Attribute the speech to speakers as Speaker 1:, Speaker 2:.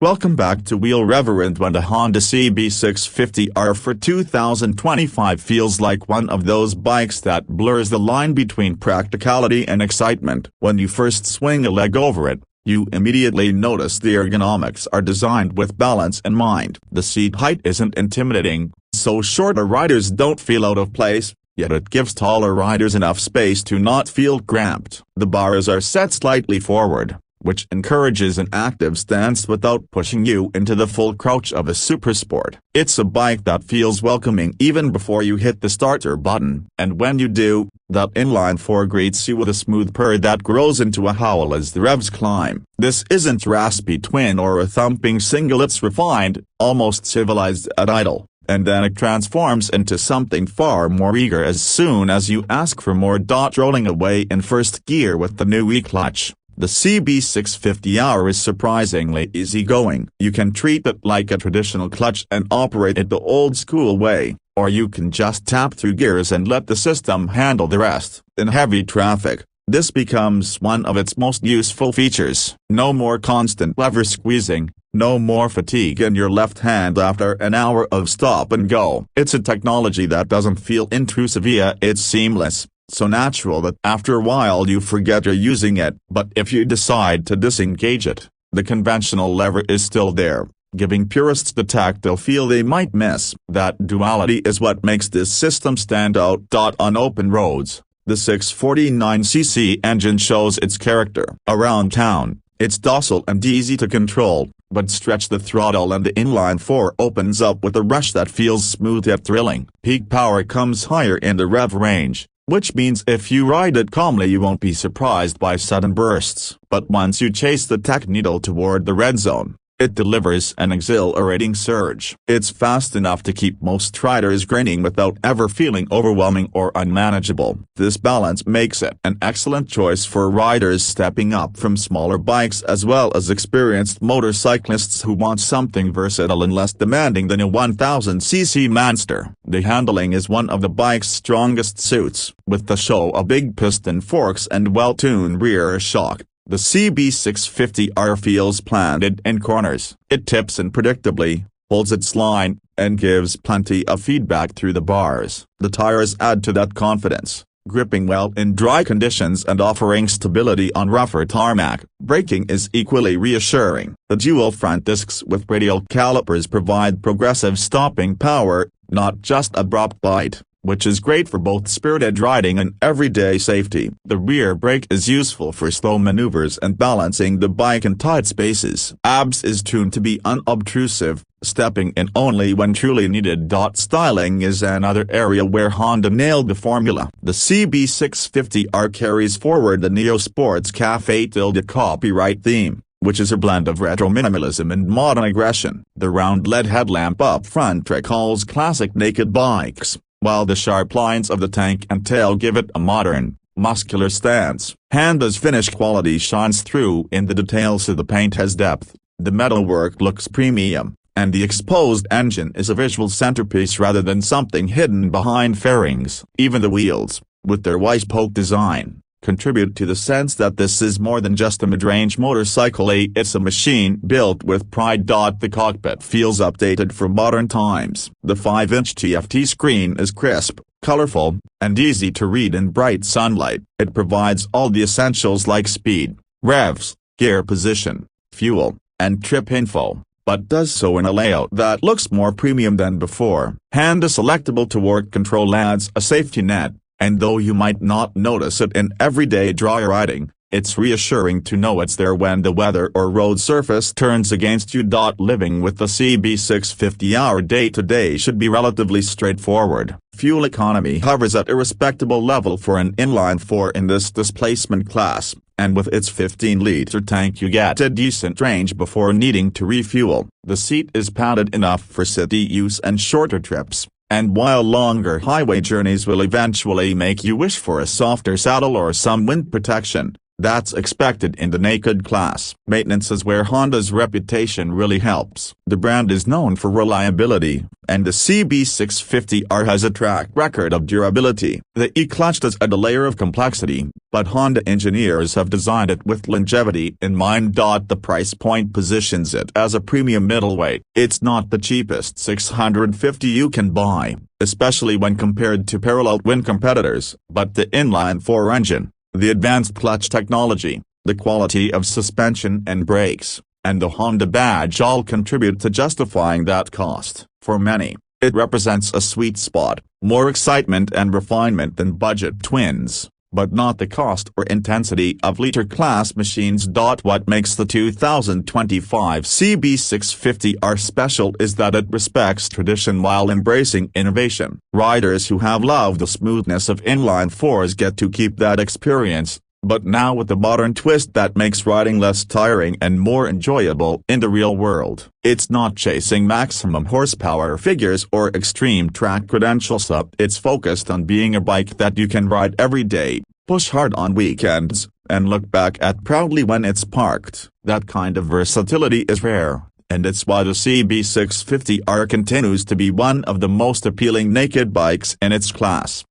Speaker 1: Welcome back to Wheel Reverend. When the Honda CB650R for 2025 feels like one of those bikes that blurs the line between practicality and excitement. When you first swing a leg over it, you immediately notice the ergonomics are designed with balance in mind. The seat height isn't intimidating, so shorter riders don't feel out of place, yet it gives taller riders enough space to not feel cramped. The bars are set slightly forward, which encourages an active stance without pushing you into the full crouch of a supersport. It's a bike that feels welcoming even before you hit the starter button, and when you do, that inline-four greets you with a smooth purr that grows into a howl as the revs climb. This isn't raspy twin or a thumping single, it's refined, almost civilized at idle, and then it transforms into something far more eager as soon as you ask for more. Rolling away in first gear with the new e-clutch. The CB650R is surprisingly easygoing. You can treat it like a traditional clutch and operate it the old-school way, or you can just tap through gears and let the system handle the rest. In heavy traffic, this becomes one of its most useful features. No more constant lever squeezing, no more fatigue in your left hand after an hour of stop and go. It's a technology that doesn't feel intrusive, yet it's seamless, so natural that after a while you forget you're using it. But if you decide to disengage it, the conventional lever is still there, giving purists the tactile feel they might miss. That duality is what makes this system stand out. On open roads, the 649cc engine shows its character. Around town, it's docile and easy to control, but stretch the throttle and the inline-four opens up with a rush that feels smooth yet thrilling. Peak power comes higher in the rev range, which means if you ride it calmly you won't be surprised by sudden bursts. But once you chase the tech needle toward the red zone, it delivers an exhilarating surge. It's fast enough to keep most riders grinning without ever feeling overwhelming or unmanageable. This balance makes it an excellent choice for riders stepping up from smaller bikes as well as experienced motorcyclists who want something versatile and less demanding than a 1000cc monster. The handling is one of the bike's strongest suits, with the Showa Big Piston Forks and well-tuned rear shock. The CB650R feels planted in corners. It tips in predictably, holds its line, and gives plenty of feedback through the bars. The tires add to that confidence, gripping well in dry conditions and offering stability on rougher tarmac. Braking is equally reassuring. The dual front discs with radial calipers provide progressive stopping power, not just abrupt bite, which is great for both spirited riding and everyday safety. The rear brake is useful for slow maneuvers and balancing the bike in tight spaces. ABS is tuned to be unobtrusive, stepping in only when truly needed. Styling is another area where Honda nailed the formula. The CB650R carries forward the Neo Sports Café copyright theme, which is a blend of retro minimalism and modern aggression. The round LED headlamp up front recalls classic naked bikes, while the sharp lines of the tank and tail give it a modern, muscular stance. Honda's finish quality shines through in the details, so the paint has depth, the metalwork looks premium, and the exposed engine is a visual centerpiece rather than something hidden behind fairings. Even the wheels, with their Y-spoke design, contribute to the sense that this is more than just a mid-range motorcycle, it's a machine built with pride. The cockpit feels updated for modern times. The 5-inch TFT screen is crisp, colorful, and easy to read in bright sunlight. It provides all the essentials like speed, revs, gear position, fuel, and trip info, but does so in a layout that looks more premium than before. Honda Selectable Torque Control adds a safety net, and though you might not notice it in everyday dry riding, it's reassuring to know it's there when the weather or road surface turns against you. Living with the CB650R day-to-day should be relatively straightforward. Fuel economy hovers at a respectable level for an inline-four in this displacement class, and with its 15-liter tank you get a decent range before needing to refuel. The seat is padded enough for city use and shorter trips, and while longer highway journeys will eventually make you wish for a softer saddle or some wind protection, That's expected in the naked class. Maintenance is where Honda's reputation really helps. The brand is known for reliability, and the CB650R has a track record of durability. The E-clutch does add a layer of complexity, but Honda engineers have designed it with longevity in mind. The price point positions it as a premium middleweight. It's not the cheapest 650 you can buy, especially when compared to parallel twin competitors, but the inline-four engine, the advanced clutch technology, the quality of suspension and brakes, and the Honda badge all contribute to justifying that cost. For many, it represents a sweet spot, more excitement and refinement than budget twins, but not the cost or intensity of liter-class machines. What makes the 2025 CB650R special is that it respects tradition while embracing innovation. Riders who have loved the smoothness of inline-fours get to keep that experience, but now with a modern twist that makes riding less tiring and more enjoyable in the real world. It's not chasing maximum horsepower figures or extreme track credentials. It's focused on being a bike that you can ride every day, push hard on weekends, and look back at proudly when it's parked. That kind of versatility is rare, and it's why the CB650R continues to be one of the most appealing naked bikes in its class.